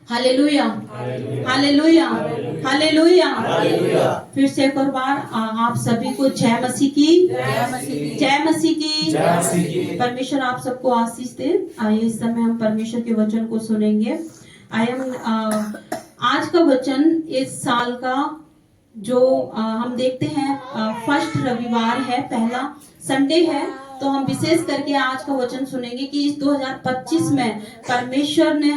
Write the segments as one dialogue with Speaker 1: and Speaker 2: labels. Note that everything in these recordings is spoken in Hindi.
Speaker 1: Hallelujah, hallelujah, hallelujah. फिर से एक और बार आप सभी को जय मसीह की, जय मसीह की। परमेश्वर आप सबको आशीष दे। आइए इस समय हम परमेश्वर के वचन को सुनेंगे। आज का वचन इस साल का जो हम देखते हैं फर्स्ट रविवार है, पहला संडे है, तो हम विशेष करके आज का वचन सुनेंगे कि इस 2025 में परमेश्वर ने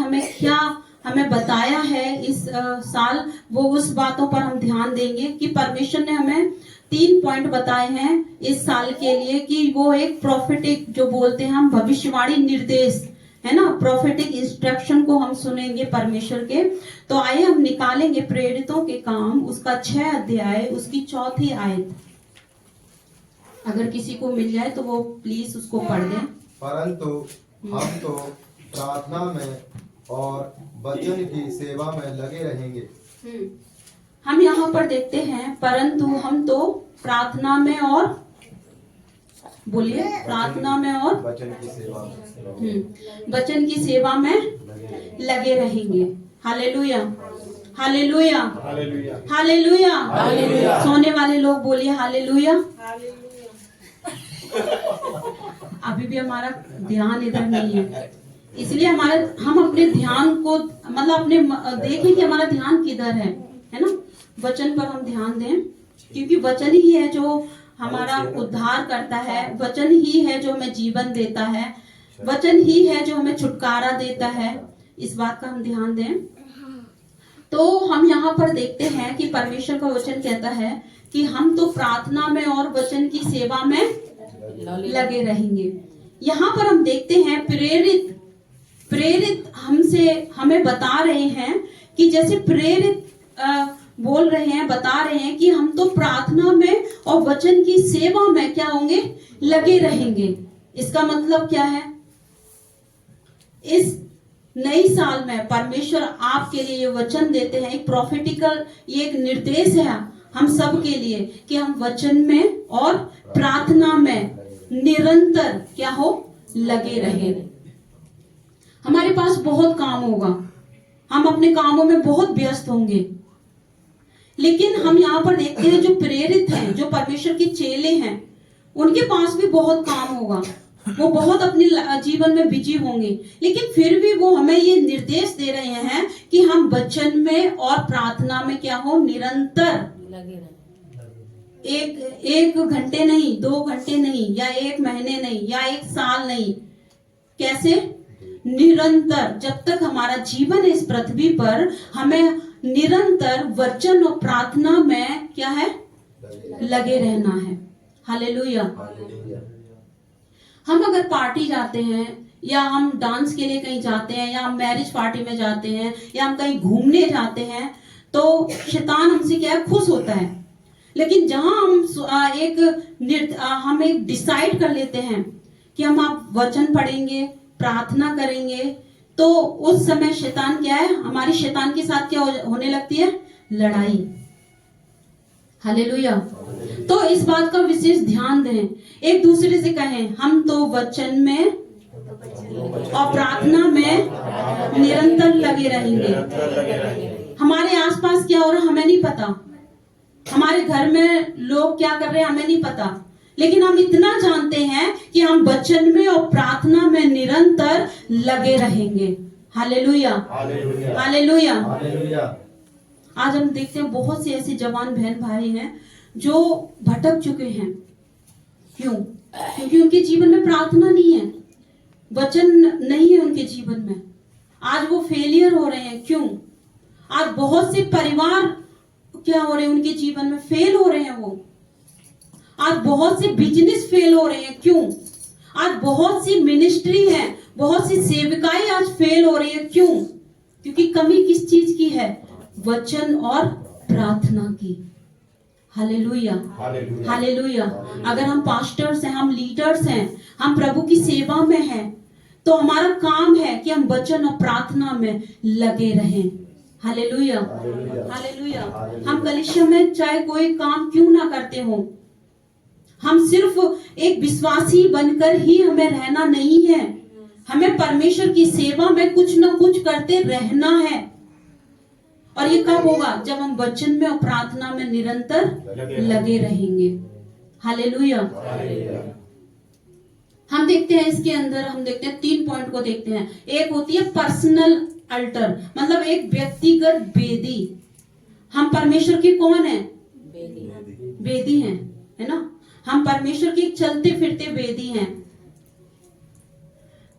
Speaker 1: हमें बताया है इस साल, वो उस बातों पर हम ध्यान देंगे कि परमेश्वर ने हमें 3 पॉइंट बताए हैं इस साल के लिए, कि वो एक प्रोफेटिक जो बोलते हैं हम भविष्यवाणी निर्देश है ना, प्रोफेटिक इंस्ट्रक्शन को हम सुनेंगे परमेश्वर के। तो आइए हम निकालेंगे प्रेरितों के काम उसका 6 अध्याय उसकी 4 आयत। अगर किसी को मिल जाए तो वो प्लीज उसको पढ़ दें।
Speaker 2: परंतु हम तो प्रार्थना में और वचन की सेवा में लगे रहेंगे।
Speaker 1: हम यहाँ पर देखते हैं परंतु हम तो प्रार्थना में और बोलिए प्रार्थना में और
Speaker 2: वचन की सेवा
Speaker 1: वचन की सेवा में लगे रहेंगे। Hallelujah, hallelujah, hallelujah. सोने वाले लोग बोलिए हालेलुया। अभी भी हमारा ध्यान इधर नहीं है, इसलिए हम अपने ध्यान को मतलब अपने देखें कि हमारा ध्यान किधर है ना, वचन पर हम ध्यान दें, क्योंकि वचन ही है जो हमारा उद्धार करता है, वचन ही है जो हमें जीवन देता है, वचन ही है जो हमें छुटकारा देता है। इस बात का हम ध्यान दें। तो हम यहाँ पर देखते हैं कि परमेश्वर का वचन कहता है कि हम तो प्रार्थना में और वचन की सेवा में लगे रहेंगे। यहाँ पर हम देखते हैं प्रेरित हमें बता रहे हैं कि जैसे प्रेरित बोल रहे हैं, बता रहे हैं कि हम तो प्रार्थना में और वचन की सेवा में क्या होंगे, लगे रहेंगे। इसका मतलब क्या है? इस नई साल में परमेश्वर आपके लिए ये वचन देते हैं, एक प्रोफेटिकल, ये एक निर्देश है हम सब के लिए कि हम वचन में और प्रार्थना में निरंतर क्या हो, लगे रहे। हमारे पास बहुत काम होगा, हम अपने कामों में बहुत व्यस्त होंगे, लेकिन हम यहाँ पर देखते हैं जो प्रेरित हैं, जो परमेश्वर के चेले हैं, उनके पास भी बहुत काम होगा, वो बहुत अपने जीवन में बिजी होंगे, लेकिन फिर भी वो हमें ये निर्देश दे रहे हैं कि हम वचन में और प्रार्थना में क्या हो, निरंतर लगे रहें। एक घंटे नहीं, 2 घंटे नहीं, या 1 महीने नहीं, या 1 साल नहीं, कैसे? निरंतर। जब तक हमारा जीवन है इस पृथ्वी पर, हमें निरंतर वचन और प्रार्थना में क्या है, लगे रहना है। हालेलुया। हम अगर पार्टी जाते हैं, या हम डांस के लिए कहीं जाते हैं, या हम मैरिज पार्टी में जाते हैं, या हम कहीं घूमने जाते हैं, तो शैतान हमसे क्या है, खुश होता है। लेकिन जहां हम एक डिसाइड कर लेते हैं कि हम आप वचन पढ़ेंगे, प्रार्थना करेंगे, तो उस समय शैतान क्या है, हमारी शैतान के साथ क्या होने लगती है, लड़ाई। हालेलुया। तो इस बात का विशेष ध्यान दें, एक दूसरे से कहें हम तो वचन में और प्रार्थना में निरंतर लगे रहेंगे। हमारे आसपास क्या हो रहा है हमें नहीं पता, हमारे घर में लोग क्या कर रहे हैं हमें नहीं पता, लेकिन हम इतना जानते हैं कि हम वचन में और प्रार्थना में निरंतर लगे रहेंगे। Hallelujah, hallelujah. आज हम देखते हैं बहुत से ऐसे जवान बहन भाई हैं जो भटक चुके हैं। क्यों? क्योंकि उनके जीवन में प्रार्थना नहीं है, वचन नहीं है उनके जीवन में। आज वो फेलियर हो रहे हैं। क्यों? आज बहुत से परिवार क्या हो रहे हैं, उनके जीवन में फेल हो रहे हैं। वो आज बहुत से बिजनेस फेल हो रहे हैं। क्यों? आज बहुत सी मिनिस्ट्री है, बहुत सी सेविकाएं आज फेल हो रही है। क्यों? क्योंकि कमी किस चीज की है, वचन और प्रार्थना की। Hallelujah, hallelujah. अगर हम पास्टर्स हैं, हम लीडर्स हैं, हम प्रभु की सेवा में हैं, तो हमारा काम है कि हम वचन और प्रार्थना में लगे रहें। Hallelujah, hallelujah. हम कलीसिया में चाहे कोई काम क्यों ना करते हो, हम सिर्फ एक विश्वासी बनकर ही हमें रहना नहीं है, हमें परमेश्वर की सेवा में कुछ ना कुछ करते रहना है। और ये कब होगा? जब हम वचन में और प्रार्थना में निरंतर लगे रहेंगे। हालेलुया। हम देखते हैं इसके अंदर, हम देखते हैं 3 पॉइंट को देखते हैं। एक होती है पर्सनल अल्टर, मतलब एक व्यक्तिगत वेदी। हम परमेश्वर की कौन है? वेदी हैं, है ना? हम परमेश्वर की चलते फिरते वेदी हैं।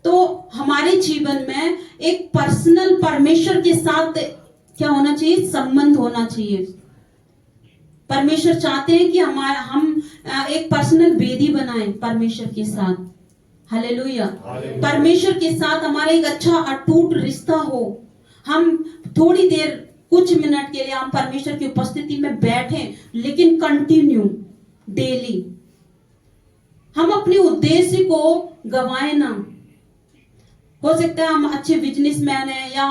Speaker 1: तो हमारे जीवन में एक पर्सनल परमेश्वर के साथ क्या होना चाहिए? संबंध होना चाहिए। परमेश्वर चाहते हैं कि हम एक पर्सनल वेदी बनाएं परमेश्वर के साथ। हालेलुया। परमेश्वर के साथ हमारा एक अच्छा अटूट रिश्ता हो। हम थोड़ी देर, कुछ मिनट के लिए हम परमेश्वर की उपस्थिति में बैठें, लेकिन कंटिन्यू, डेली। हम अपने उद्देश्य को गवाएं ना। हो सकता है हम अच्छे बिजनेसमैन हैं, या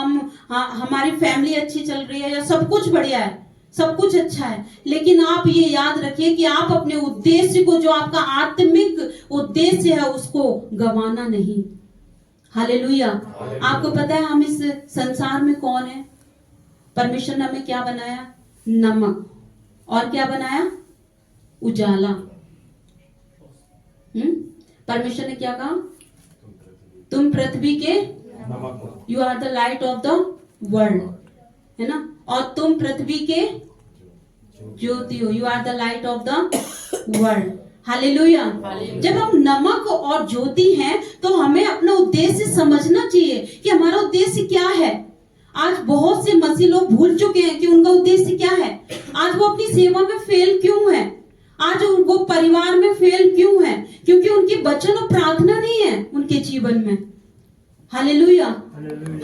Speaker 1: हमारी फैमिली अच्छी चल रही है, या सब कुछ बढ़िया है, सब कुछ अच्छा है, लेकिन आप ये याद रखिए कि आप अपने उद्देश्य को, जो आपका आत्मिक उद्देश्य है, उसको गंवाना नहीं। हालेलुया। आपको पता है हम इस संसार में कौन है? परमेश्वर ने हमें क्या बनाया? नमक। और क्या बनाया? उजाला। परमेश्वर ने क्या कहा? तुम पृथ्वी के, you are the light of the world, है ना? और तुम पृथ्वी के ज्योति हो, you are the light of the world. Hallelujah. जब हम नमक और ज्योति हैं, तो हमें अपना उद्देश्य समझना चाहिए कि हमारा उद्देश्य क्या है। आज बहुत से मसीह लोग भूल चुके हैं कि उनका उद्देश्य क्या है। आज वो अपनी सेवा में फेल क्यों है? आज वो परिवार में फेल क्यों है? क्योंकि उनकी वचन और प्रार्थना नहीं है उनके जीवन में। Hallelujah,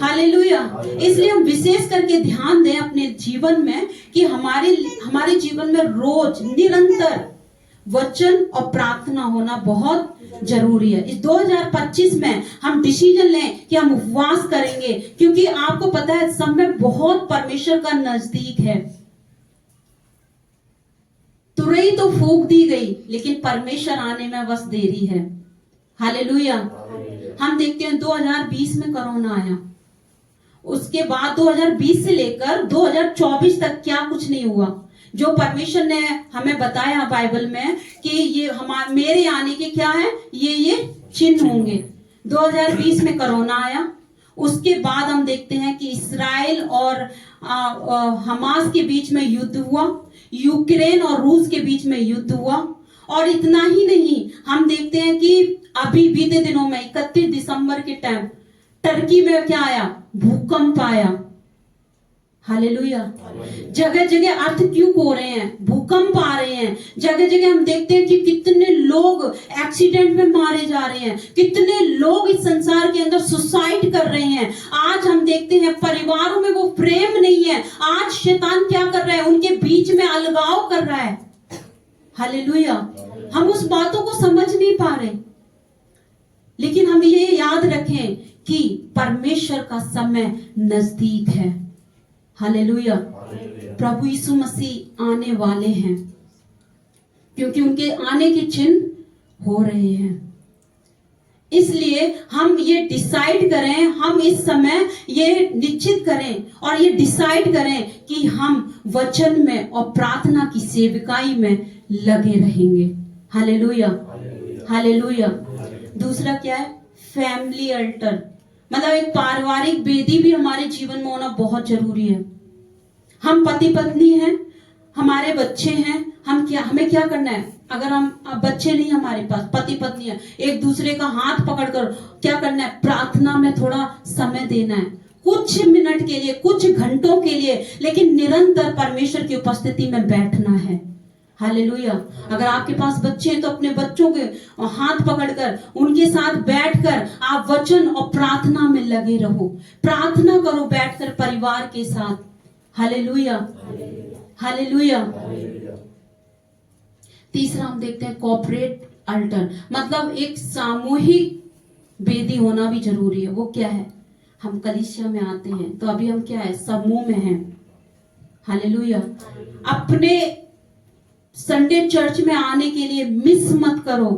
Speaker 1: hallelujah. इसलिए हम विशेष करके ध्यान दें अपने जीवन में कि हमारे जीवन में रोज निरंतर वचन और प्रार्थना होना बहुत जरूरी है। इस 2025 में हम डिसीजन लें कि हम उपवास करेंगे, क्योंकि आपको पता है समय बहुत परमेश्वर का नजदीक है। तुरई तो फूंक दी गई, लेकिन परमेश्वर आने में बस देरी है। हालेलुया। हम देखते हैं 2020 में कोरोना आया, उसके बाद 2020 से लेकर 2024 तक क्या कुछ नहीं हुआ। जो परमेश्वर ने हमें बताया बाइबल में कि ये मेरे आने के क्या है, ये चिन्ह होंगे। 2020 में कोरोना आया, उसके बाद हम देखते हैं कि इस्राएल और हमास के बीच में युद्ध हुआ, यूक्रेन और रूस के बीच में युद्ध हुआ। और इतना ही नहीं, हम देखते हैं कि अभी बीते दिनों में 31 दिसंबर के टाइम टर्की में क्या आया? भूकंप आया। हालेलुया। जगह जगह अर्थ क्यों हो रहे हैं, भूकंप आ रहे हैं। जगह जगह हम देखते हैं कि कितने लोग एक्सीडेंट में मारे जा रहे हैं, कितने लोग इस संसार के अंदर सुसाइड कर रहे हैं। आज हम देखते हैं परिवारों में वो प्रेम नहीं है। आज शैतान क्या कर रहा है? उनके बीच में अलगाव कर रहा है। हालेलुया। हम उस बातों को समझ नहीं पा रहे, लेकिन हम ये याद रखें कि परमेश्वर का समय नजदीक है। हालेलुया। प्रभु यीशु मसीह आने वाले हैं, क्योंकि उनके आने के चिन्ह हो रहे हैं। इसलिए हम ये डिसाइड करें, हम इस समय ये निश्चित करें और ये डिसाइड करें कि हम वचन में और प्रार्थना की सेवकाई में लगे रहेंगे। Hallelujah, hallelujah. दूसरा क्या है? फैमिली अल्टर, मतलब एक पारिवारिक वेदी भी हमारे जीवन में होना बहुत जरूरी है। हम पति पत्नी हैं, हमारे बच्चे हैं, हमें क्या करना है? अगर हम बच्चे नहीं हमारे पास, पति पत्नी है, एक दूसरे का हाथ पकड़कर क्या करना है? प्रार्थना में थोड़ा समय देना है, कुछ मिनट के लिए, कुछ घंटों के लिए, लेकिन निरंतर परमेश्वर की उपस्थिति में बैठना है। हालेलुया। अगर आपके पास बच्चे हैं तो अपने बच्चों के हाथ पकड़कर उनके साथ बैठकर आप वचन और प्रार्थना में लगे रहो। प्रार्थना करो बैठकर परिवार के साथ। Hallelujah, hallelujah. तीसरा हम देखते हैं कॉर्पोरेट अल्टर, मतलब एक सामूहिक वेदी होना भी जरूरी है। वो क्या है? हम कलीसिया में आते हैं तो अभी हम क्या है? समूह में हैं। हालेलुया। अपने संडे चर्च में आने के लिए मिस मत करो।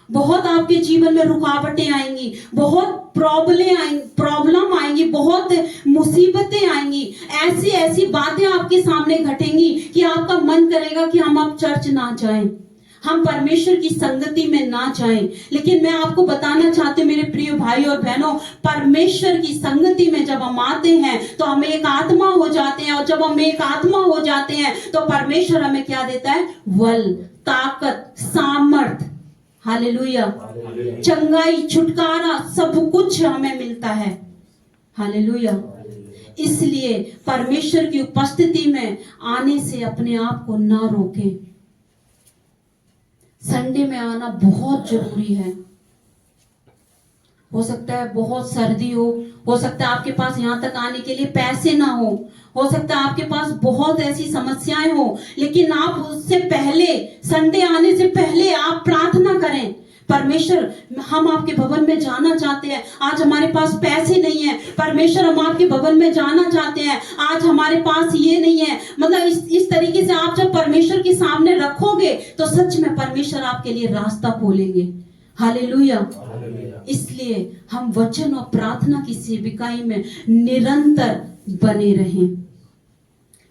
Speaker 1: बहुत आपके जीवन में रुकावटें आएंगी, बहुत प्रॉब्लम आएंगी, बहुत मुसीबतें आएंगी, ऐसी ऐसी बातें आपके सामने घटेंगी कि आपका मन करेगा कि हम अब चर्च ना जाएं, हम परमेश्वर की संगति में ना जाएं। लेकिन मैं आपको बताना चाहती हूँ मेरे प्रिय भाई और बहनों, परमेश्वर की संगति में जब हम आते हैं तो हम एक आत्मा हो जाते हैं, और जब हम एक आत्मा हो जाते हैं तो परमेश्वर हमें क्या देता है? बल, ताकत, सामर्थ, हालेलुया, चंगाई, छुटकारा, सब कुछ हमें मिलता है। हालेलुया। इसलिए परमेश्वर की उपस्थिति में आने से अपने आप को ना रोकें। संडे में आना बहुत जरूरी है। हो सकता है बहुत सर्दी हो सकता है आपके पास यहाँ तक आने के लिए पैसे ना हो सकता है आपके पास बहुत ऐसी समस्याएं हो, लेकिन आप उससे पहले, संडे आने से पहले आप प्रार्थना करें, परमेश्वर हम आपके भवन में जाना चाहते हैं, आज हमारे पास पैसे नहीं है, परमेश्वर हम आपके भवन में जाना चाहते हैं, आज हमारे पास ये नहीं है। मतलब इस तरीके से आप जब परमेश्वर के सामने रखोगे तो सच में परमेश्वर आपके लिए रास्ता खोलेंगे। हालेलुया। इसलिए हम वचन और प्रार्थना की सेविकाई में निरंतर बने रहें।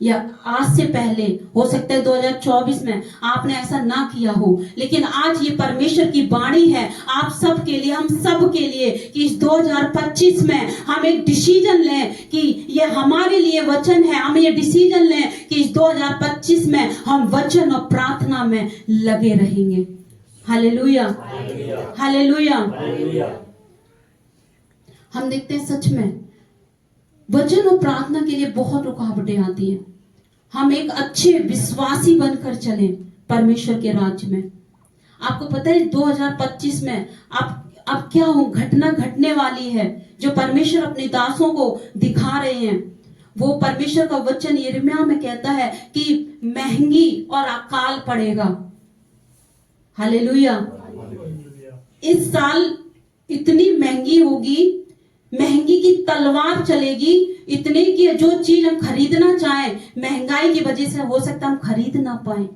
Speaker 1: या आज से पहले हो सकता है 2024 में आपने ऐसा ना किया हो, लेकिन आज ये परमेश्वर की वाणी है आप सब के लिए, हम सब के लिए, कि इस 2025 में हम एक डिसीजन लें कि ये हमारे लिए वचन है। हम ये डिसीजन लें कि इस 2025 में हम वचन और प्रार्थना में लगे रहेंगे। Hallelujah, hallelujah. हम देखते हैं सच में वचन और प्रार्थना के लिए बहुत रुकावटें आती हैं। हम एक अच्छे विश्वासी बनकर चलें परमेश्वर के राज्य में। आपको पता है 2025 में अब क्या हो घटना घटने वाली है जो परमेश्वर अपने दासों को दिखा रहे हैं। वो परमेश्वर का वचन यिर्मयाह में कहता है कि महंगी और अकाल पड़ेगा। हालेलुया। इस साल इतनी महंगी होगी, महंगी की तलवार चलेगी, इतने की जो चीज हम खरीदना चाहें महंगाई की वजह से हो सकता हम खरीद ना पाए,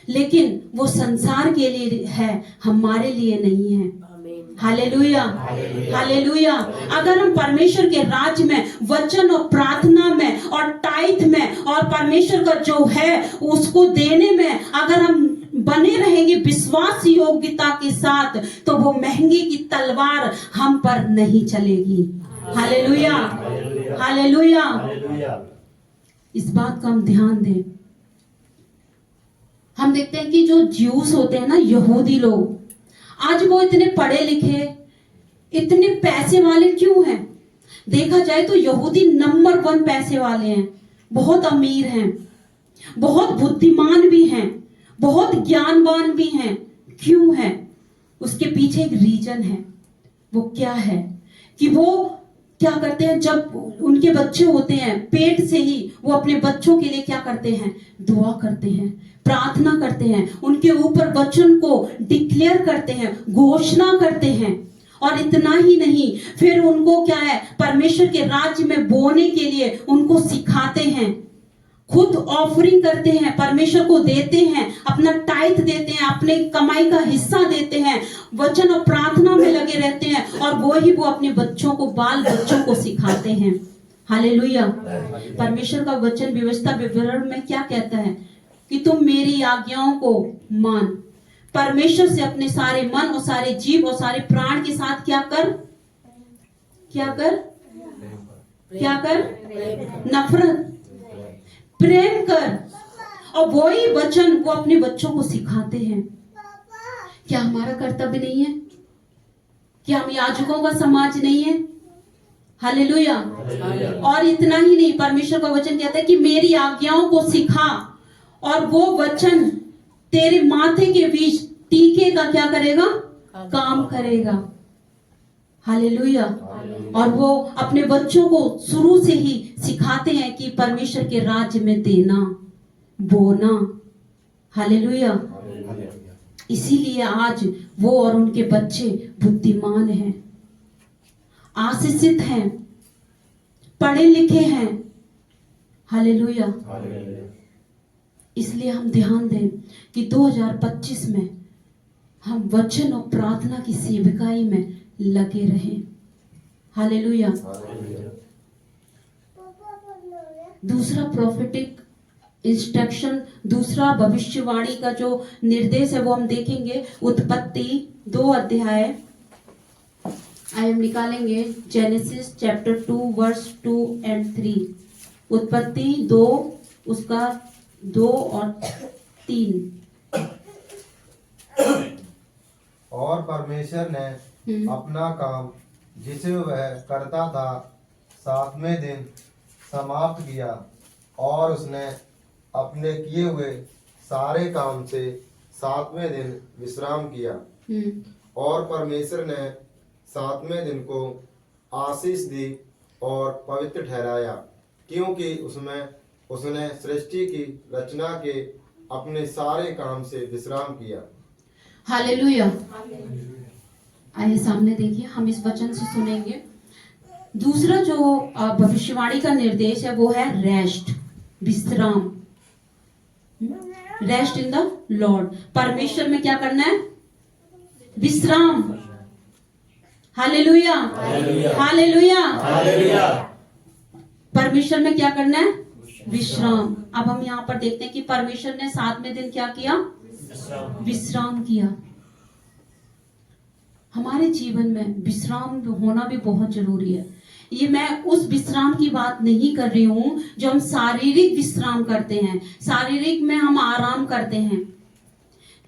Speaker 1: लेकिन वो संसार के लिए है, हमारे लिए नहीं है। Hallelujah, hallelujah. अगर हम परमेश्वर के राज्य में वचन और प्रार्थना में और टाइथ में और परमेश्वर का जो है उसको देने में अगर हम बने रहेंगे विश्वास योग्यता के साथ, तो वो महंगी की तलवार हम पर नहीं चलेगी। Hallelujah, hallelujah. इस बात का हम ध्यान दें। हम देखते हैं कि जो ज्यूस होते हैं ना, यहूदी लोग, आज वो इतने पढ़े लिखे, इतने पैसे वाले क्यों हैं? देखा जाए तो यहूदी नंबर 1 पैसे वाले हैं, बहुत अमीर हैं, बहुत बुद्धिमान भी हैं, बहुत ज्ञानवान भी हैं। क्यों है? उसके पीछे एक रीजन है। वो क्या है कि वो क्या करते हैं, जब उनके बच्चे होते हैं पेट से ही वो अपने बच्चों के लिए क्या करते हैं? दुआ करते हैं, प्रार्थना करते हैं, उनके ऊपर वचन को डिक्लेयर करते हैं, घोषणा करते हैं। और इतना ही नहीं, फिर उनको क्या है, परमेश्वर के राज्य में बोने के लिए उनको सिखाते हैं, खुद ऑफरिंग करते हैं, परमेश्वर को देते हैं, अपना टाइथ देते हैं, अपने कमाई का हिस्सा देते हैं, वचन और प्रार्थना में लगे रहते हैं, और वो अपने बच्चों को, बाल बच्चों को सिखाते हैं। हालेलुया। परमेश्वर का वचन व्यवस्था विवरण में क्या कहता है कि तुम मेरी आज्ञाओं को मान, परमेश्वर से अपने सारे मन और सारे जीव और सारे प्राण के साथ क्या कर, क्या कर, क्या कर, नफरत, प्रेम कर। और वही वचन वो अपने बच्चों को सिखाते हैं। क्या हमारा कर्तव्य नहीं है? क्या हम याजकों का समाज नहीं है? हालेलुया। और इतना ही नहीं, परमेश्वर का वचन कहता है कि मेरी आज्ञाओं को सिखा, और वो वचन तेरे माथे के बीच टीके का क्या करेगा? काम करेगा। हालेलुया। और वो अपने बच्चों को शुरू से ही सिखाते हैं कि परमेश्वर के राज्य में देना, बोना। हालेलुया। इसीलिए आज वो और उनके बच्चे बुद्धिमान हैं, आशीषित हैं, पढ़े लिखे हैं। हालेलुया। इसलिए हम ध्यान दें कि 2025 में हम वचन और प्रार्थना की सेविकाई में लगे रहें। हालेलुया।
Speaker 2: हालेलुया।
Speaker 1: दूसरा प्रोफेटिक इंस्ट्रक्शन, दूसरा भविष्यवाणी का जो निर्देश है वो हम देखेंगे उत्पत्ति 2 अध्याय, आइए हम निकालेंगे जेनेसिस चैप्टर 2 वर्स 2 एंड 3। उत्पत्ति 2 उसका 2 और 3।
Speaker 2: और परमेश्वर ने अपना काम जिसे वह करता था 7वें दिन समाप्त किया और उसने अपने किए हुए सारे काम से 7वें दिन विश्राम किया। और परमेश्वर ने 7वें दिन को आशीष दी और पवित्र ठहराया, क्योंकि उसमें उसने सृष्टि की रचना के अपने सारे काम से विश्राम किया।
Speaker 1: हालेलुया। आइए सामने देखिए, हम इस वचन से सुनेंगे। दूसरा जो भविष्यवाणी का निर्देश है वो है रेस्ट, विश्राम। Rest in the Lord. परमेश्वर में क्या करना है? विश्राम। Hallelujah, hallelujah. परमेश्वर में क्या करना है? विश्राम। अब हम यहाँ पर देखते हैं कि परमेश्वर ने 7वें दिन क्या किया? विश्राम किया। हमारे जीवन में विश्राम होना भी बहुत जरूरी है। ये मैं उस विश्राम की बात नहीं कर रही हूं जो हम शारीरिक विश्राम करते हैं, शारीरिक में हम आराम करते हैं।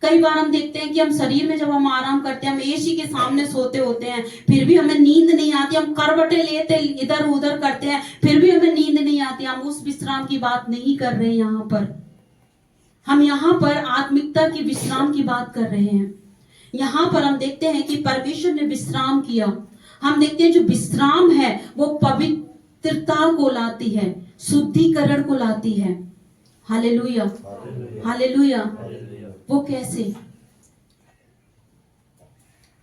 Speaker 1: कई बार हम देखते हैं कि हम शरीर में जब हम आराम करते हैं, हम एसी के सामने सोते होते हैं, फिर भी हमें नींद नहीं आती। हम करवटें लेते इधर उधर करते हैं, फिर भी हमें नींद नहीं आती। हम उस विश्राम की बात नहीं कर रहे हैं यहाँ पर। हम यहाँ पर आत्मिकता की विश्राम की बात कर रहे हैं। यहाँ पर हम देखते हैं कि परमेश्वर ने विश्राम किया। हम देखते हैं जो विश्राम है वो पवित्रता को लाती है, शुद्धिकरण को लाती है। Hallelujah, hallelujah. वो कैसे?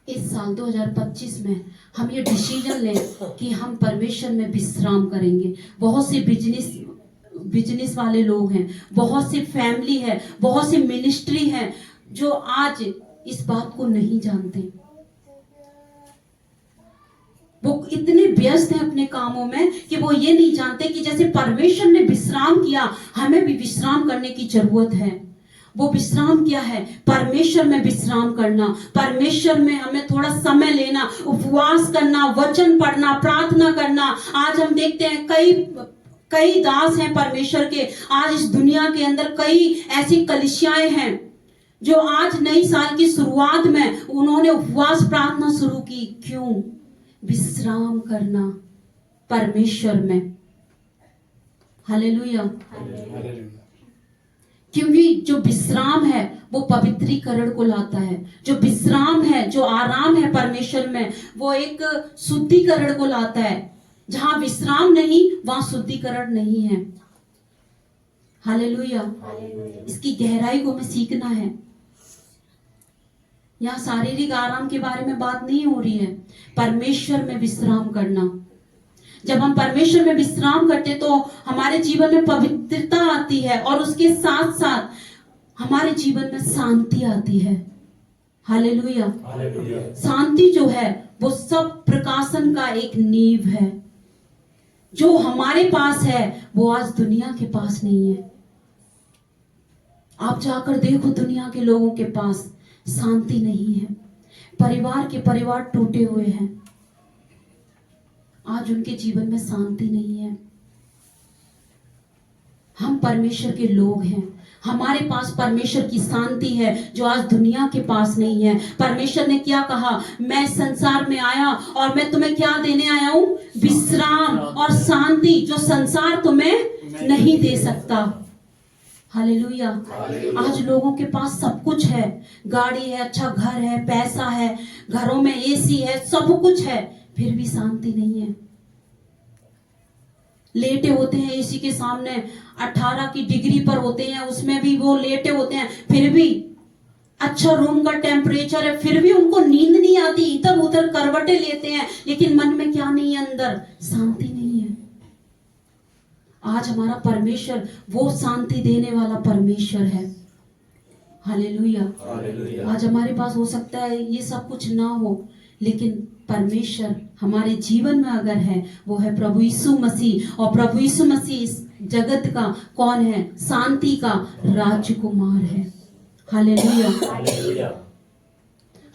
Speaker 1: इस साल 2025 में हम ये डिसीजन लें कि हम परमेश्वर में विश्राम करेंगे। बहुत से बिजनेस वाले लोग हैं, बहुत सी फैमिली है, बहुत सी मिनिस्ट्री है जो आज इस बात को नहीं जानते। वो इतने व्यस्त हैं अपने कामों में कि वो ये नहीं जानते कि जैसे परमेश्वर ने विश्राम किया, हमें भी विश्राम करने की जरूरत है। वो विश्राम क्या है? परमेश्वर में विश्राम करना, परमेश्वर में हमें थोड़ा समय लेना, उपवास करना, वचन पढ़ना, प्रार्थना करना। आज हम देखते हैं कई दास हैं परमेश्वर के। आज इस दुनिया के अंदर कई ऐसी कलीसियाएं हैं जो आज नई साल की शुरुआत में उन्होंने उपवास प्रार्थना शुरू की। क्यों? विश्राम करना परमेश्वर में। हालेलुया। क्योंकि जो विश्राम है वो पवित्रीकरण को लाता है। जो विश्राम है, जो आराम है परमेश्वर में, वो एक शुद्धिकरण को लाता है। जहां विश्राम नहीं वहां शुद्धिकरण नहीं है। हालेलुया। इसकी गहराई को हमें सीखना है। यहाँ शारीरिक आराम के बारे में बात नहीं हो रही है, परमेश्वर में विश्राम करना। जब हम परमेश्वर में विश्राम करते तो हमारे जीवन में पवित्रता आती है और उसके साथ साथ हमारे जीवन में शांति आती है। हालेलुया। शांति जो है वो सब प्रकाशन का एक नींव है। जो हमारे पास है वो आज दुनिया के पास नहीं है। आप जाकर देखो, दुनिया के लोगों के पास शांति नहीं है। परिवार टूटे हुए हैं। आज उनके जीवन में शांति नहीं है। हम परमेश्वर के लोग हैं, हमारे पास परमेश्वर की शांति है जो आज दुनिया के पास नहीं है। परमेश्वर ने क्या कहा? मैं संसार में आया और मैं तुम्हें क्या देने आया हूं? विश्राम और शांति, जो संसार तुम्हें नहीं दे सकता। हालेलुया। आज लोगों के पास सब कुछ है, गाड़ी है, अच्छा घर है, पैसा है, घरों में एसी है, सब कुछ है, फिर भी शांति नहीं है। लेटे होते हैं एसी के सामने, 18 की डिग्री पर होते हैं, उसमें भी वो लेटे होते हैं, फिर भी अच्छा रूम का टेम्परेचर है, फिर भी उनको नींद नहीं आती। इधर उधर करवटें लेते हैं, लेकिन मन में क्या नहीं है? अंदर शांति नहीं है। आज हमारा परमेश्वर वो शांति देने वाला परमेश्वर है। हालेलुया। आज हमारे पास हो सकता है ये सब कुछ ना हो, लेकिन परमेश्वर हमारे जीवन में अगर है, वो है प्रभु यीशु मसीह। और प्रभु यीशु मसीह इस जगत का कौन है? शांति का राजकुमार है। हालेलुया।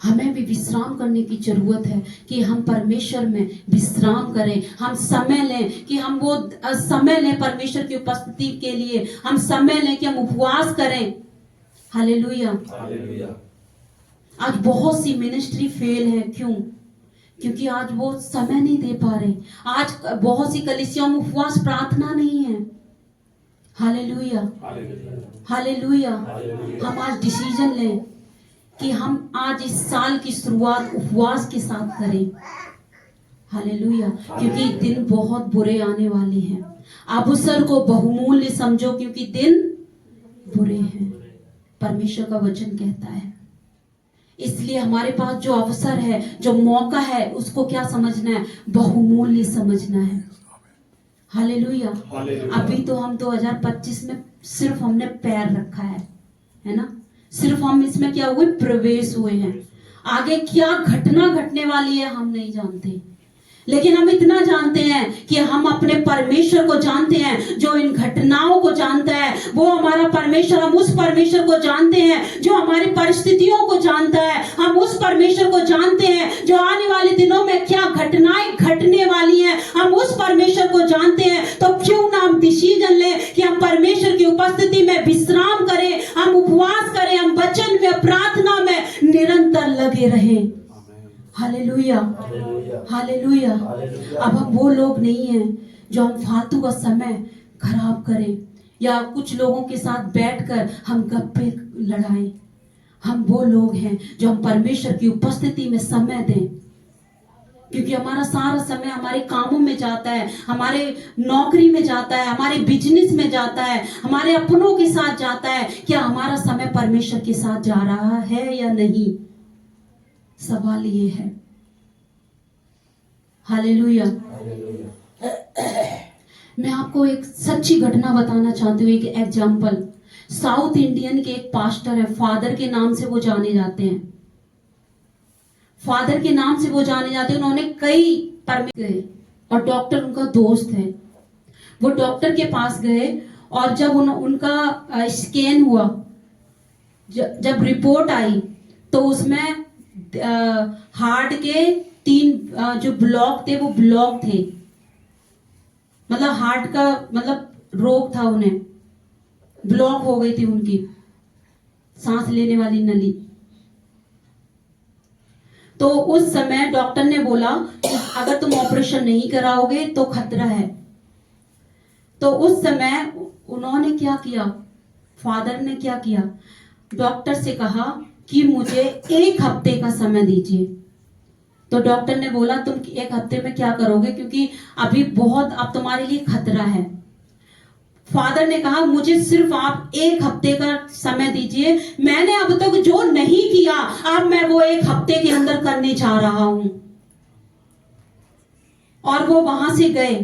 Speaker 1: हमें भी विश्राम करने की जरूरत है कि हम परमेश्वर में विश्राम करें। हम समय लें कि हम वो समय लें परमेश्वर की उपस्थिति के लिए। हम समय लें कि हम उपवास करें। हालेलुया। आज बहुत सी मिनिस्ट्री फेल है। क्यों? क्योंकि आज वो समय नहीं दे पा रहे। आज बहुत सी कलीसियाओं में उपवास प्रार्थना नहीं है। Hallelujah, hallelujah. हम आज डिसीजन लें कि हम आज इस साल की शुरुआत उपवास के साथ करें। हालेलुया। क्योंकि दिन बहुत बुरे आने वाले हैं। अवसर को बहुमूल्य समझो क्योंकि दिन बुरे हैं, परमेश्वर का वचन कहता है। इसलिए हमारे पास जो अवसर है, जो मौका है, उसको क्या समझना है? बहुमूल्य समझना है। हालेलुया। अभी तो हम 2025 में सिर्फ हमने पैर रखा है ना? सिर्फ हम इसमें क्या हुए? प्रवेश हुए हैं। आगे क्या घटना घटने वाली है हम नहीं जानते, लेकिन हम इतना जानते हैं कि हम अपने परमेश्वर को जानते हैं जो इन घटनाओं को जानता है। वो हमारा परमेश्वर, हम उस परमेश्वर को जानते हैं जो हमारी परिस्थितियों को जानता है। हम उस परमेश्वर को जानते हैं जो आने वाले दिनों में क्या घटनाएं घटने वाली हैं। हम उस परमेश्वर को जानते हैं। तो क्यों ना हम डिसीजन लें कि हम परमेश्वर की उपस्थिति में विश्राम करें, हम उपवास करें, हम वचन में, प्रार्थना में निरंतर लगे रहें। Hallelujah, hallelujah. अब हम वो लोग नहीं हैं जो हम फालतू का समय खराब करें या कुछ लोगों के साथ बैठकर हम गप्पे लड़ाएं। हम वो लोग हैं जो हम परमेश्वर की उपस्थिति में समय दें, क्योंकि हमारा सारा समय हमारे कामों में जाता है, हमारे नौकरी में जाता है, हमारे बिजनेस में जाता है, हमारे अपनों के साथ जाता है। क्या हमारा समय परमेश्वर के साथ जा रहा है या नहीं? सवाल ये है। हालेलुया। मैं आपको एक सच्ची घटना बताना चाहती हूँ, एक एग्जाम्पल। साउथ इंडियन के एक पास्टर है, फादर के नाम से वो जाने जाते हैं। फादर के नाम से वो जाने जाते हैं। उन्होंने कई परमिट गए और डॉक्टर उनका दोस्त है। वो डॉक्टर के पास गए और जब उनका स्कैन हुआ, जब रिपोर्ट आई तो उसमें हार्ट के 3 जो ब्लॉक थे वो ब्लॉक थे। मतलब हार्ट का मतलब रोग था, उन्हें ब्लॉक हो गई थी उनकी सांस लेने वाली नली। तो उस समय डॉक्टर ने बोला कि अगर तुम ऑपरेशन नहीं कराओगे तो खतरा है। तो उस समय उन्होंने क्या किया? फादर ने क्या किया? डॉक्टर से कहा कि मुझे 1 हफ्ते का समय दीजिए। तो डॉक्टर ने बोला तुम 1 हफ्ते में क्या करोगे, क्योंकि अभी बहुत अब तुम्हारे लिए खतरा है। फादर ने कहा मुझे सिर्फ आप 1 हफ्ते का समय दीजिए। मैंने अब तक जो नहीं किया अब मैं वो 1 हफ्ते के अंदर करने जा रहा हूं। और वो वहां से गए।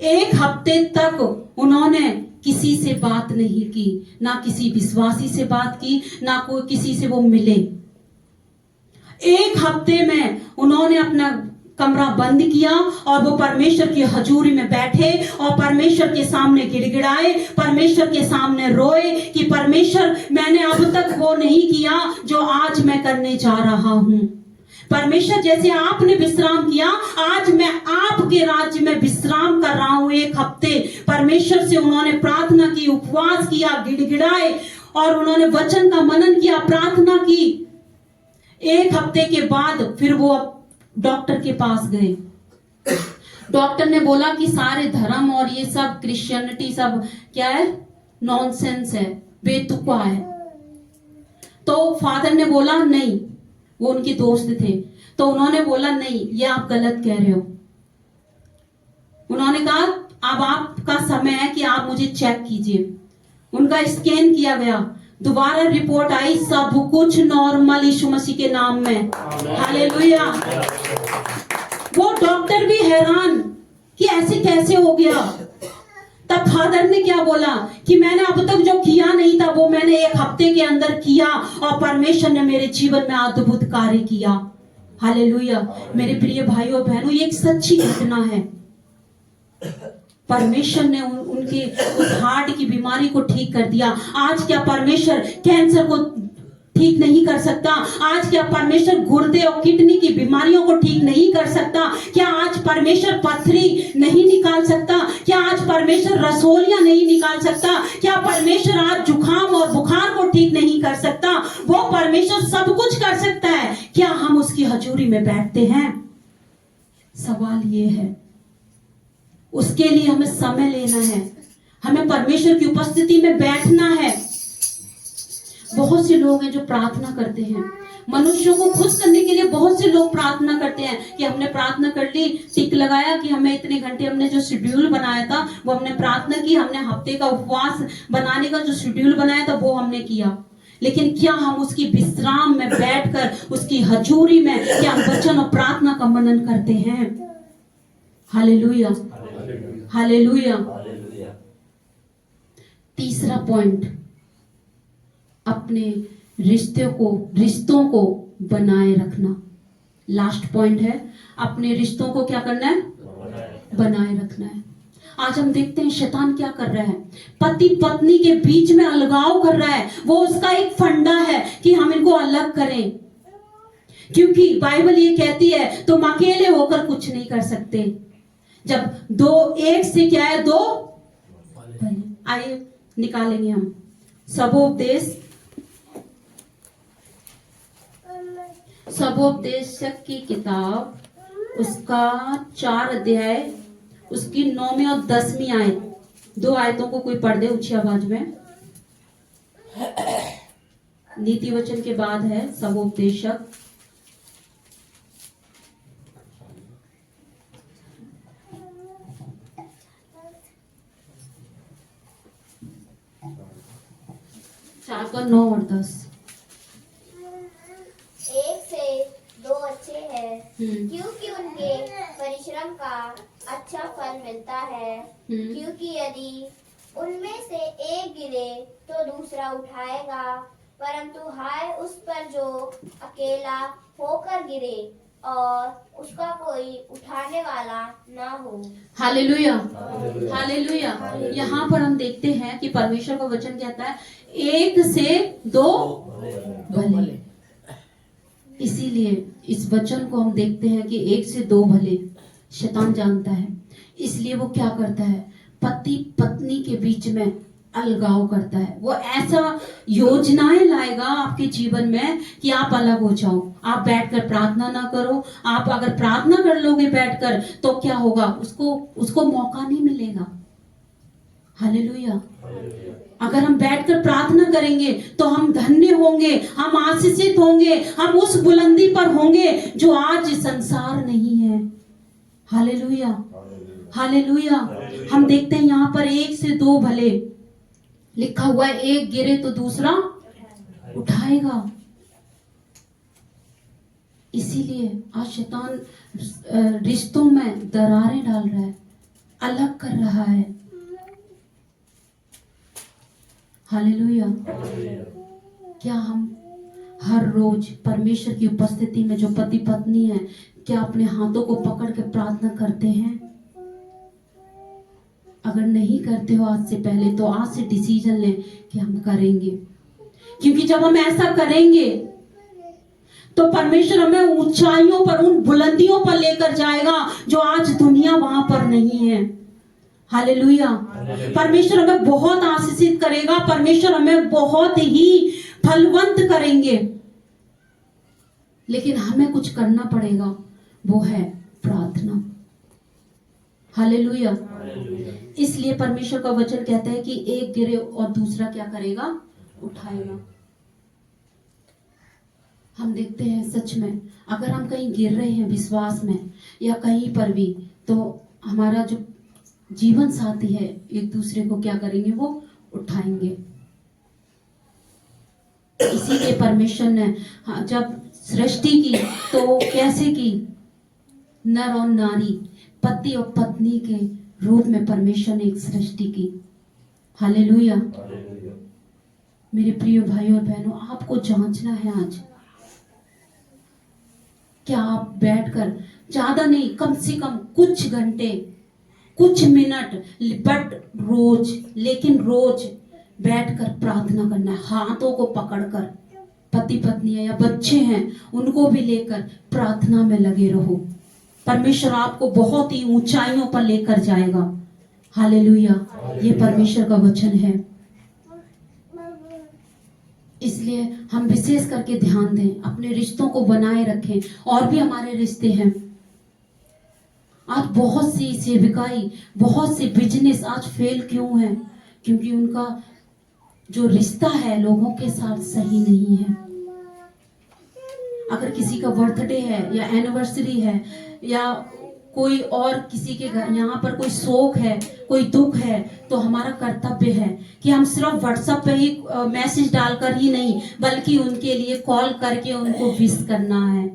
Speaker 1: 1 हफ्ते तक उन्होंने किसी से बात नहीं की, ना किसी विश्वासी से बात की, ना कोई किसी से वो मिले। 1 हफ्ते में उन्होंने अपना कमरा बंद किया और वो परमेश्वर की हजूरी में बैठे और परमेश्वर के सामने गिड़गिड़ाए, परमेश्वर के सामने रोए कि परमेश्वर मैंने अब तक वो नहीं किया जो आज मैं करने जा रहा हूं। परमेश्वर जैसे आपने विश्राम किया, आज मैं आपके राज्य में विश्राम कर रहा हूं। 1 हफ्ते परमेश्वर से उन्होंने प्रार्थना की, उपवास किया, गिड़गिड़ाए और उन्होंने वचन का मनन किया, प्रार्थना की। 1 हफ्ते के बाद फिर वो डॉक्टर के पास गए। डॉक्टर ने बोला कि सारे धर्म और ये सब क्रिश्चियनिटी सब क्या है? नॉनसेंस है, बेतुका है। तो फादर ने बोला नहीं, वो उनके दोस्त थे, तो उन्होंने बोला नहीं, ये आप गलत कह रहे हो। उन्होंने कहा अब आपका समय है कि आप मुझे चेक कीजिए। उनका स्कैन किया गया, दोबारा रिपोर्ट आई, सब कुछ नॉर्मल यीशु मसीह के नाम में। हालेलुया। वो डॉक्टर भी हैरान कि ऐसे कैसे हो गया। तब फादर ने क्या बोला कि मैंने अब तक जो किया नहीं था वो मैंने 1 हफ्ते के अंदर किया और परमेश्वर ने मेरे जीवन में अद्भुत कार्य किया। हालेलुया। मेरे प्रिय भाइयों बहनों, ये एक सच्ची घटना है। परमेश्वर ने उनके उस हार्ट की बीमारी को ठीक कर दिया। आज क्या परमेश्वर कैंसर को ठीक नहीं कर सकता? आज क्या परमेश्वर गुर्दे और किडनी की बीमारियों को ठीक नहीं कर सकता? क्या आज परमेश्वर पथरी नहीं निकाल सकता? क्या आज परमेश्वर रसोलियां नहीं निकाल सकता? क्या परमेश्वर आज जुकाम और बुखार को ठीक नहीं कर सकता? वो परमेश्वर सब कुछ कर सकता है। क्या हम उसकी हजूरी में बैठते हैं? सवाल ये है। उसके लिए हमें समय लेना है, हमें परमेश्वर की उपस्थिति में बैठना है। बहुत से लोग हैं जो प्रार्थना करते हैं, मनुष्यों को खुश करने के लिए बहुत से लोग प्रार्थना करते हैं कि हमने प्रार्थना कर ली, टिक लगाया कि हमें इतने घंटे, हमने जो शेड्यूल बनाया था वो हमने प्रार्थना की, हमने हफ्ते का उपवास बनाने का जो शेड्यूल बनाया था वो हमने किया। लेकिन क्या हम उसकी विश्राम में बैठकर उसकी हजूरी में क्या वचन और प्रार्थना का मनन करते हैं? Hallelujah, hallelujah. तीसरा पॉइंट, अपने रिश्तों को बनाए रखना। लास्ट पॉइंट है, अपने रिश्तों को क्या करना है? बनाए रखना है। आज हम देखते हैं शैतान क्या कर रहा है, पति पत्नी के बीच में अलगाव कर रहा है। वो उसका एक फंडा है कि हम इनको अलग करें, क्योंकि बाइबल ये कहती है तुम अकेले होकर कुछ नहीं कर सकते। जब दो एक से क्या है? दो भले। आइए निकालेंगे हम सबोपदेशक की किताब, उसका 4 अध्याय, उसकी 9वीं और 10वीं आयत। 2 आयतों को कोई पढ़ दे ऊंची आवाज में। नीति वचन के बाद है सबोपदेशक। चार का 9 और 10।
Speaker 3: 1 से 2 अच्छे हैं, क्योंकि उनके परिश्रम का अच्छा फल मिलता है। क्योंकि यदि उनमें से एक गिरे तो दूसरा उठाएगा, परंतु हाय उस पर जो अकेला होकर गिरे और उसका कोई उठाने वाला ना हो। Hallelujah,
Speaker 1: hallelujah. यहाँ पर हम देखते हैं कि परमेश्वर का वचन कहता है 1 से 2 भले। इसीलिए इस वचन को हम देखते हैं कि 1 से 2 भले शैतान जानता है। इसलिए वो क्या करता है? पति पत्नी के बीच में अलगाव करता है। वो ऐसा योजनाएं लाएगा आपके जीवन में कि आप अलग हो जाओ, आप बैठकर प्रार्थना ना करो। आप अगर प्रार्थना कर लोगे बैठकर तो क्या होगा? उसको मौका नहीं मिलेगा। हालेलुया। अगर हम बैठकर प्रार्थना करेंगे तो हम धन्य होंगे, हम आशीषित होंगे, हम उस बुलंदी पर होंगे जो आज संसार नहीं है। Hallelujah, hallelujah. हम देखते हैं यहाँ पर 1 से 2 भले लिखा हुआ है, एक गिरे तो दूसरा उठाएगा। इसीलिए आज शैतान रिश्तों में दरारें डाल रहा है, अलग कर रहा है। हालेलुया। क्या हम हर रोज परमेश्वर की उपस्थिति में जो पति पत्नी है, क्या अपने हाथों को पकड़ के प्रार्थना करते हैं? अगर नहीं करते हो आज से पहले, तो आज से डिसीजन लें कि हम करेंगे। क्योंकि जब हम ऐसा करेंगे तो परमेश्वर हमें ऊंचाइयों पर, उन बुलंदियों पर लेकर जाएगा जो आज दुनिया वहां पर नहीं है। हालेलुया। परमेश्वर हमें बहुत आशीषित करेगा, परमेश्वर हमें बहुत ही फलवंत करेंगे। लेकिन हमें कुछ करना पड़ेगा, वो है प्रार्थना। हालेलुया। इसलिए परमेश्वर का वचन कहता है कि एक गिरे और दूसरा क्या करेगा? उठाएगा। हम देखते हैं सच में, अगर हम कहीं गिर रहे हैं विश्वास में या कहीं पर भी, तो हमारा जो जीवन साथी है एक दूसरे को क्या करेंगे? वो उठाएंगे। इसीलिए परमेश्वर ने जब सृष्टि की तो कैसे की? नर और नारी, पति और पत्नी के रूप में परमेश्वर ने एक सृष्टि की। हालेलुया। मेरे प्रिय भाइयों और बहनों, आपको जांचना है आज क्या आप बैठकर, ज्यादा नहीं, कम से कम कुछ घंटे, कुछ मिनट, बट रोज, लेकिन रोज बैठकर प्रार्थना करना है, हाथों को पकड़कर, पति पत्नी है या बच्चे हैं उनको भी लेकर प्रार्थना में लगे रहो। परमेश्वर आपको बहुत ही ऊंचाइयों पर लेकर जाएगा। हालेलुया, ये परमेश्वर का वचन है। इसलिए हम विशेष करके ध्यान दें, अपने रिश्तों को बनाए रखें। और भी हमारे रिश्ते हैं, आज बहुत सी सेविकाई, बहुत सी बिजनेस आज फेल क्यों है? क्योंकि उनका जो रिश्ता है लोगों के साथ सही नहीं है। अगर किसी का बर्थडे है या एनिवर्सरी है या कोई और किसी के घर यहाँ पर कोई शोक है, कोई दुख है, तो हमारा कर्तव्य है कि हम सिर्फ व्हाट्सएप पे ही मैसेज डालकर ही नहीं, बल्कि उनके लिए कॉल करके उनको विश करना है।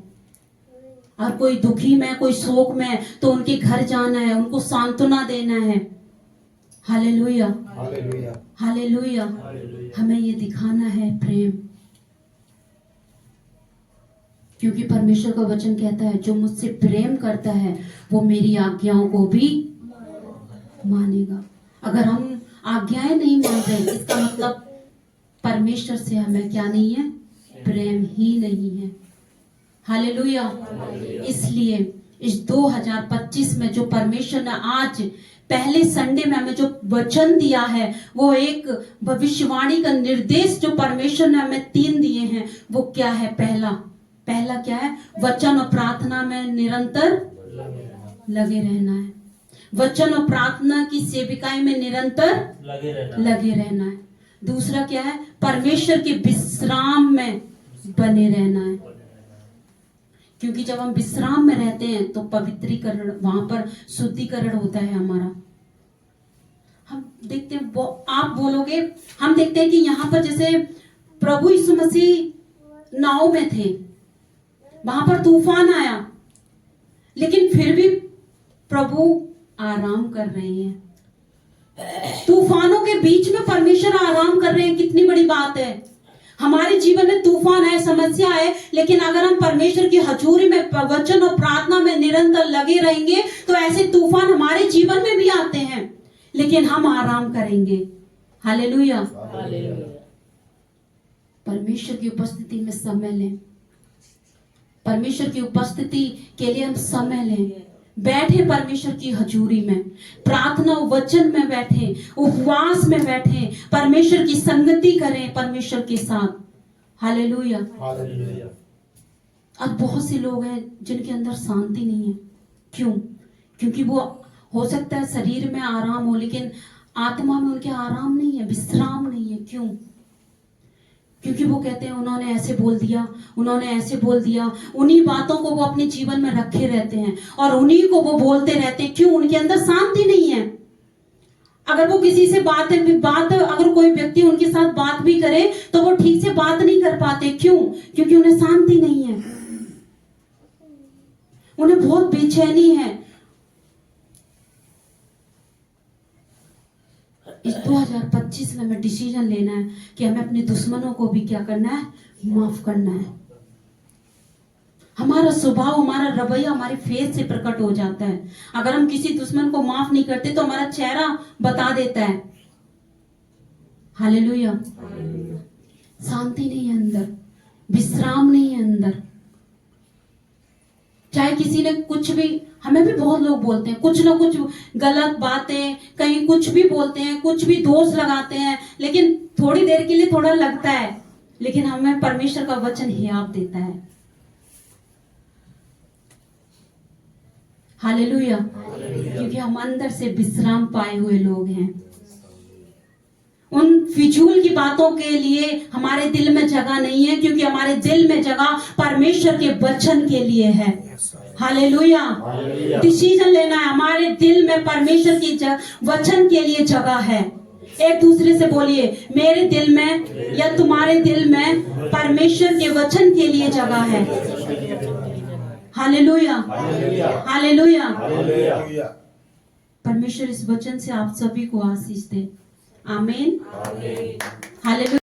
Speaker 1: और कोई दुखी में, कोई शोक में, तो उनके घर जाना है, उनको सांत्वना देना है। Hallelujah,
Speaker 2: hallelujah,
Speaker 1: hallelujah. हमें ये दिखाना है प्रेम, क्योंकि परमेश्वर का वचन कहता है जो मुझसे प्रेम करता है वो मेरी आज्ञाओं को भी मानेगा। अगर हम आज्ञाएं नहीं मान रहे, इसका मतलब परमेश्वर से हमें क्या नहीं है? प्रेम ही नहीं है। हालेलुया। इसलिए इस 2025 में जो परमेश्वर ने आज पहले संडे में हमें जो वचन दिया है, वो एक भविष्यवाणी का निर्देश जो परमेश्वर ने हमें 3 दिए हैं, वो क्या है? पहला क्या है? वचन और प्रार्थना में निरंतर लगे रहना है। वचन और प्रार्थना की सेविकाई में निरंतर लगे रहना है। दूसरा क्या है? परमेश्वर के विश्राम में बने रहना है। क्योंकि जब हम विश्राम में रहते हैं तो पवित्रीकरण, वहां पर शुद्धिकरण होता है हमारा। हम देखते हैं, आप बोलोगे, हम देखते हैं कि यहाँ पर जैसे प्रभु यीशु मसीह नाव में थे, वहां पर तूफान आया, लेकिन फिर भी प्रभु आराम कर रहे हैं। तूफानों के बीच में परमेश्वर आराम कर रहे हैं, कितनी बड़ी बात है। हमारे जीवन में तूफान है, समस्या है, लेकिन अगर हम परमेश्वर की हजूरी में, वचन और प्रार्थना में निरंतर लगे रहेंगे तो ऐसे तूफान हमारे जीवन में भी आते हैं, लेकिन हम आराम करेंगे। हालेलुया। परमेश्वर की उपस्थिति में समय लें, परमेश्वर की उपस्थिति के लिए हम समय लें, बैठे परमेश्वर की हजूरी में, प्रार्थना वचन में बैठे, उपवास में बैठे, परमेश्वर की संगति करें परमेश्वर के साथ। हालेलुया। अब बहुत से लोग हैं जिनके अंदर शांति नहीं है। क्यों? क्योंकि वो हो सकता है शरीर में आराम हो, लेकिन आत्मा में उनके आराम नहीं है, विश्राम नहीं है। क्यों? क्योंकि वो कहते हैं उन्होंने ऐसे बोल दिया, उन्होंने ऐसे बोल दिया, उन्हीं बातों को वो अपने जीवन में रखे रहते हैं और उन्हीं को वो बोलते रहते हैं। क्यों? उनके अंदर शांति नहीं है। अगर वो किसी से बात अगर कोई व्यक्ति उनके साथ बात भी करे तो वो ठीक से बात नहीं कर पाते। क्यों? क्योंकि उन्हें शांति नहीं है, उन्हें बहुत बेचैनी है। इस 2025 में हमें डिसीजन लेना है कि हमें अपने दुश्मनों को भी क्या करना है? माफ करना है। हमारा स्वभाव, हमारा रवैया हमारे फेस से प्रकट हो जाता है। अगर हम किसी दुश्मन को माफ नहीं करते तो हमारा चेहरा बता देता है। हालेलुया। शांति नहीं है अंदर, विश्राम नहीं है अंदर। चाहे किसी ने कुछ भी, हमें भी बहुत लोग बोलते हैं कुछ ना कुछ गलत बातें, कहीं कुछ भी बोलते हैं, कुछ भी दोष लगाते हैं, लेकिन थोड़ी देर के लिए थोड़ा लगता है, लेकिन हमें परमेश्वर का वचन हियाव देता है। हालेलुया। क्योंकि हम अंदर से विश्राम पाए हुए लोग हैं। उन फिजूल की बातों के लिए हमारे दिल में जगह नहीं है, क्योंकि हमारे दिल में जगह परमेश्वर के वचन के लिए है। हालेलुया। डिसीजन लेना है, हमारे दिल में परमेश्वर की वचन के लिए जगह है। एक दूसरे से बोलिए, मेरे दिल में या तुम्हारे दिल में परमेश्वर के वचन के लिए जगह है। Hallelujah, hallelujah. परमेश्वर इस वचन से आप सभी को आशीष दे। आमीन। हालेलुया।